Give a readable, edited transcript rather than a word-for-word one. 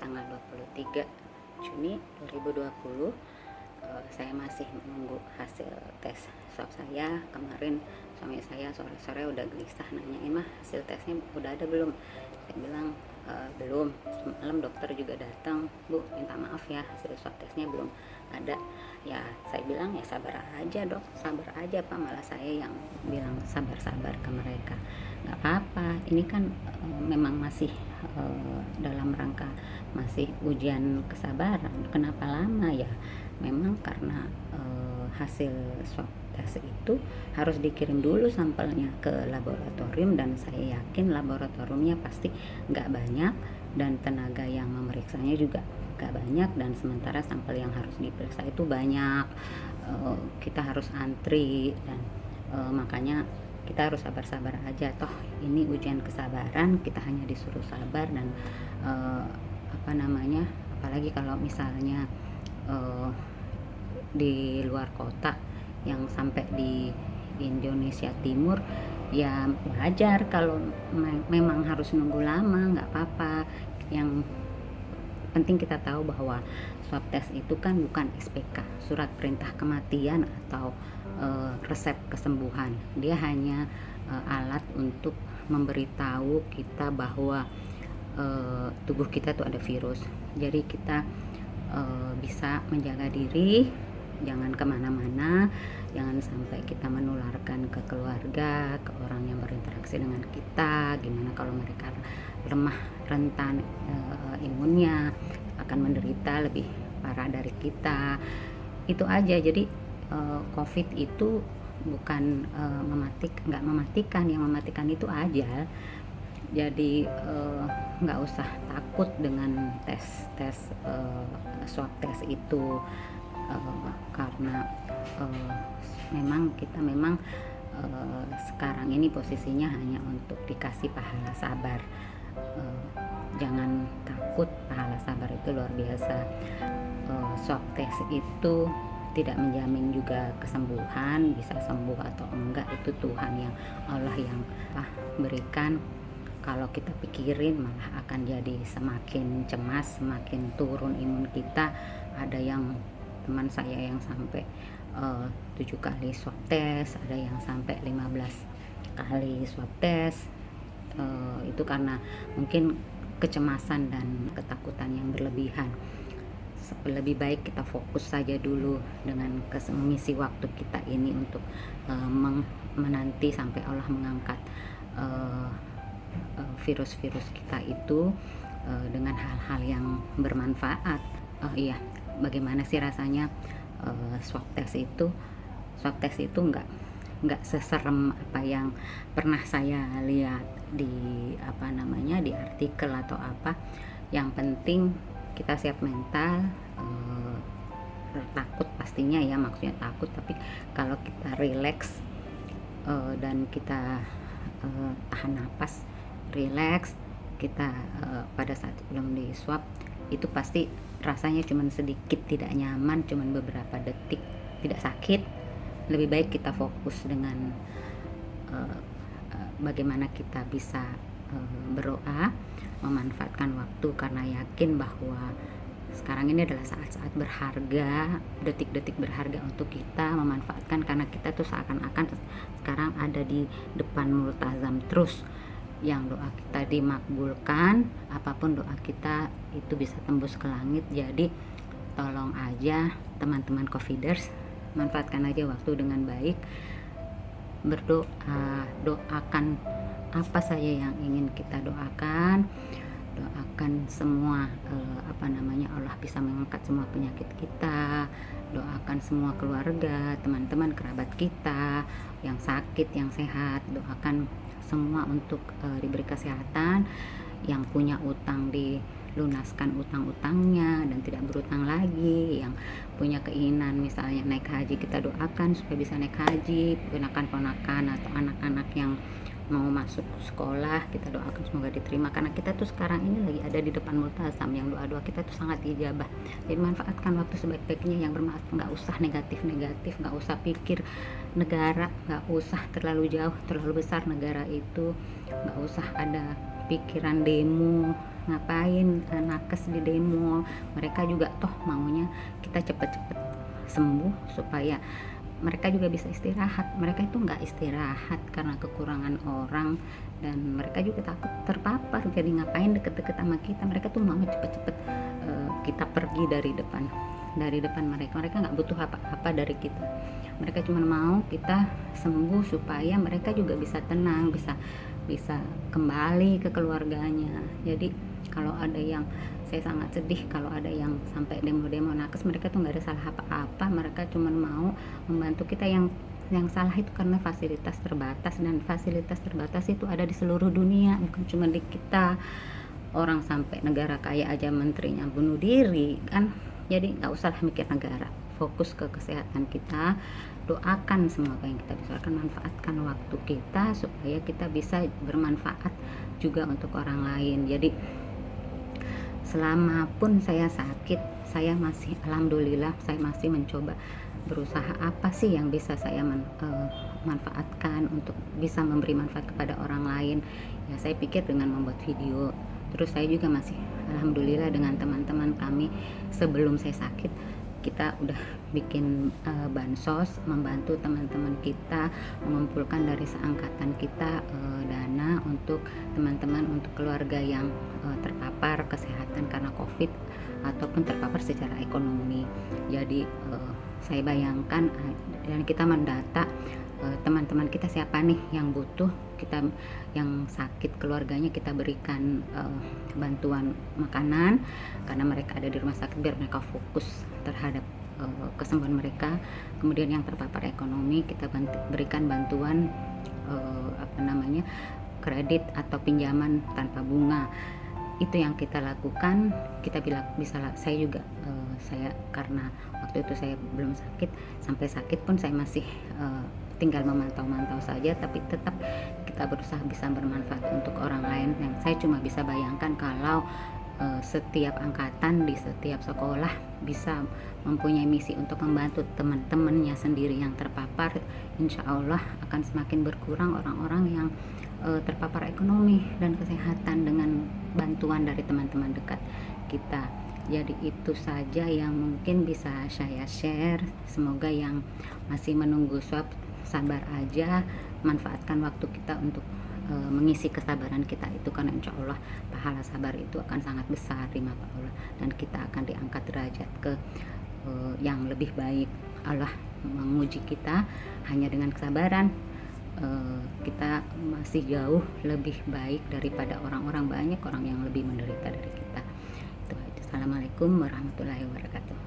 tanggal 23 Juni 2020. Saya masih menunggu hasil tes swab saya. Kemarin suami saya sore-sore udah gelisah nanyain, mah hasil tesnya udah ada belum? Saya bilang belum. Semalam dokter juga datang, Bu minta maaf ya, hasil swab tesnya belum ada. Ya saya bilang ya sabar aja dok, sabar aja Pak. Malah saya yang bilang sabar-sabar ke mereka. Nggak apa-apa, ini kan memang masih dalam rangka masih ujian kesabaran. Kenapa lama ya? Memang karena hasil swab tes itu harus dikirim dulu sampelnya ke laboratorium, dan saya yakin laboratoriumnya pasti nggak banyak dan tenaga yang memeriksanya juga nggak banyak, dan sementara sampel yang harus diperiksa itu banyak. Kita harus antri, dan makanya kita harus sabar-sabar aja. Toh ini ujian kesabaran, kita hanya disuruh sabar. Dan apalagi kalau misalnya di luar kota yang sampai di Indonesia Timur, ya wajar kalau memang harus nunggu lama, nggak apa-apa. Yang penting kita tahu bahwa swab test itu kan bukan SPK, surat perintah kematian, atau resep kesembuhan. Dia hanya alat untuk memberitahu kita bahwa tubuh kita tuh ada virus. Jadi kita bisa menjaga diri, jangan kemana-mana, jangan sampai kita menularkan ke keluarga, ke orang yang berinteraksi dengan kita. Gimana kalau mereka lemah, rentan imunnya, akan menderita lebih parah dari kita. Itu aja. Jadi COVID itu bukan nggak mematikan, yang mematikan itu ajal. Jadi nggak usah takut dengan tes swab tes itu, karena memang sekarang ini posisinya hanya untuk dikasih pahala sabar. Jangan takut, pahala sabar itu luar biasa. Swab test itu tidak menjamin juga kesembuhan, bisa sembuh atau enggak itu Tuhan yang Allah yang berikan. Kalau kita pikirin malah akan jadi semakin cemas, semakin turun imun kita. Ada yang teman saya yang sampai 7 kali swab test, ada yang sampai 15 kali swab test. Itu karena mungkin kecemasan dan ketakutan yang berlebihan. Lebih baik kita fokus saja dulu dengan mengisi waktu kita ini untuk menanti sampai Allah mengangkat virus-virus kita itu dengan hal-hal yang bermanfaat. Iya, bagaimana sih rasanya swab test itu? Swab test itu nggak seserem apa yang pernah saya lihat di di artikel atau apa. Yang penting kita siap mental. Takut pastinya ya, maksudnya takut, tapi kalau kita relax dan kita tahan napas, relax, kita pada saat belum di swab itu pasti rasanya cuman sedikit tidak nyaman, cuman beberapa detik, tidak sakit. Lebih baik kita fokus dengan bagaimana kita bisa berdoa, memanfaatkan waktu, karena yakin bahwa sekarang ini adalah saat-saat berharga, detik-detik berharga untuk kita memanfaatkan, karena kita tuh seakan-akan sekarang ada di depan multazam terus, yang doa kita dimakbulkan, apapun doa kita itu bisa tembus ke langit. Jadi tolong aja teman-teman coviders, manfaatkan aja waktu dengan baik, berdoa, doakan apa saja yang ingin kita doakan. Doakan semua Allah bisa mengangkat semua penyakit kita. Doakan semua keluarga, teman-teman, kerabat kita yang sakit, yang sehat. Doakan semua untuk diberi kesehatan. Yang punya utang dilunaskan utang-utangnya dan tidak berutang lagi. Yang punya keinginan misalnya naik haji, kita doakan supaya bisa naik haji. Ponakan-ponakan atau anak-anak yang mau masuk sekolah kita doakan semoga diterima, karena kita tuh sekarang ini lagi ada di depan multazam yang doa-doa kita tuh sangat dijabah. Jadi manfaatkan waktu sebaik-baiknya yang bermanfaat, nggak usah negatif-negatif, nggak usah pikir negara, nggak usah terlalu jauh terlalu besar negara itu, nggak usah ada pikiran demo, ngapain nakes di demo. Mereka juga toh maunya kita cepet-cepet sembuh supaya mereka juga bisa istirahat. Mereka itu nggak istirahat karena kekurangan orang, dan mereka juga takut terpapar. Jadi ngapain deket-deket sama kita, mereka tuh mau cepet-cepet kita pergi dari depan mereka nggak butuh apa-apa dari kita. Mereka cuma mau kita sembuh supaya mereka juga bisa tenang, bisa kembali ke keluarganya. Jadi kalau ada yang, saya sangat sedih kalau ada yang sampai demo-demo nakes. Mereka tuh nggak ada salah apa-apa, mereka cuma mau membantu kita. Yang salah itu karena fasilitas terbatas, dan fasilitas terbatas itu ada di seluruh dunia, bukan cuma di kita. Orang sampai negara kaya aja menterinya bunuh diri kan. Jadi nggak usah mikir negara, fokus ke kesehatan kita, doakan semoga yang kita bisa akan manfaatkan waktu kita supaya kita bisa bermanfaat juga untuk orang lain. Jadi selama pun saya sakit, saya masih alhamdulillah saya masih mencoba berusaha apa sih yang bisa saya manfaatkan untuk bisa memberi manfaat kepada orang lain. Ya saya pikir dengan membuat video. Terus saya juga masih alhamdulillah dengan teman-teman kami sebelum saya sakit, kita udah bikin bansos, membantu teman-teman kita mengumpulkan dari seangkatan kita dana untuk teman-teman, untuk keluarga yang terpapar kesehatan karena COVID ataupun terpapar secara ekonomi. Jadi saya bayangkan dan kita mendata teman-teman kita siapa nih yang butuh, kita yang sakit keluarganya kita berikan bantuan makanan karena mereka ada di rumah sakit, biar mereka fokus terhadap kesembuhan mereka. Kemudian yang terpapar ekonomi kita berikan bantuan kredit atau pinjaman tanpa bunga. Itu yang kita lakukan. Kita bisa, saya juga saya karena waktu itu saya belum sakit, sampai sakit pun saya masih tinggal memantau-mantau saja, tapi tetap kita berusaha bisa bermanfaat untuk orang lain. Yang saya cuma bisa bayangkan kalau setiap angkatan di setiap sekolah bisa mempunyai misi untuk membantu teman-temannya sendiri yang terpapar, insya Allah akan semakin berkurang orang-orang yang terpapar ekonomi dan kesehatan dengan bantuan dari teman-teman dekat kita. Jadi itu saja yang mungkin bisa saya share. Semoga yang masih menunggu swab sabar aja, manfaatkan waktu kita untuk mengisi kesabaran kita itu, karena insya Allah pahala sabar itu akan sangat besar di mata Allah, dan kita akan diangkat derajat ke yang lebih baik. Allah menguji kita hanya dengan kesabaran. Kita masih jauh lebih baik daripada orang-orang, banyak orang yang lebih menderita dari kita. Itu aja. Assalamualaikum warahmatullahi wabarakatuh.